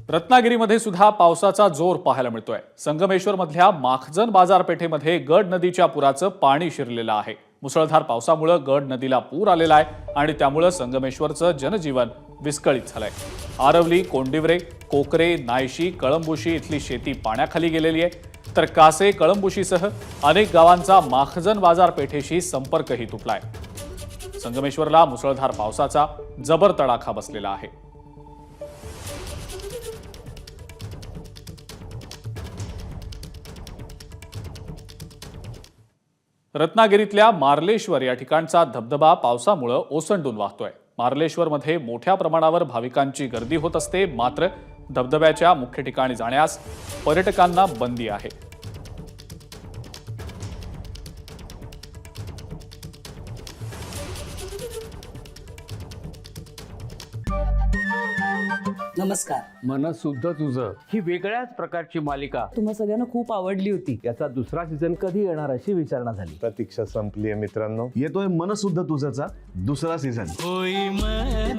रत्नागिरीमध्ये सुद्धा पावसाचा जोर पाहायला मिळतोय। संगमेश्वर मधल्या माखजन बाजारपेठेमध्ये गड नदीच्या पुराचं पाणी शिरलेलं आहे। मुसळधार पावसामुळे गड नदीला पूर आलेला आहे आणि त्यामुळे संगमेश्वरचं जनजीवन विस्कळीत झालंय। आरवली, कोंडिवरे, कोकरे, नायशी, कळंबुशी इथली शेती पाण्याखाली गेलेली आहे, तर कासे, कळंबुशीसह अनेक गावांचा माखजन बाजारपेठेशी संपर्कही तुटलाय। संगमेश्वरला मुसळधार पावसाचा जबर तडाखा बसलेला आहे। रत्नागिरीतल्या मार्लेश्वर या ठिकाणचा धबधबा पावसामुळे ओसंडून वाहतोय। मार्लेश्वरमध्ये मोठ्या प्रमाणावर भाविकांची गर्दी होत असते, मात्र धबधब्याच्या मुख्य ठिकाणी जाण्यास पर्यटकांना बंदी आहे। नमस्कार। मन शुद्ध तुझं ही वेगळ्याच प्रकारची मालिका तुम्हा सगळ्यांना खूप आवडली होती। याचा दुसरा सीझन कधी येणार अशी विचारणा झाली। प्रतीक्षा संपली आहे मित्रांनो। येतोय मन शुद्ध तुझंचा दुसरा सीझन। होई मन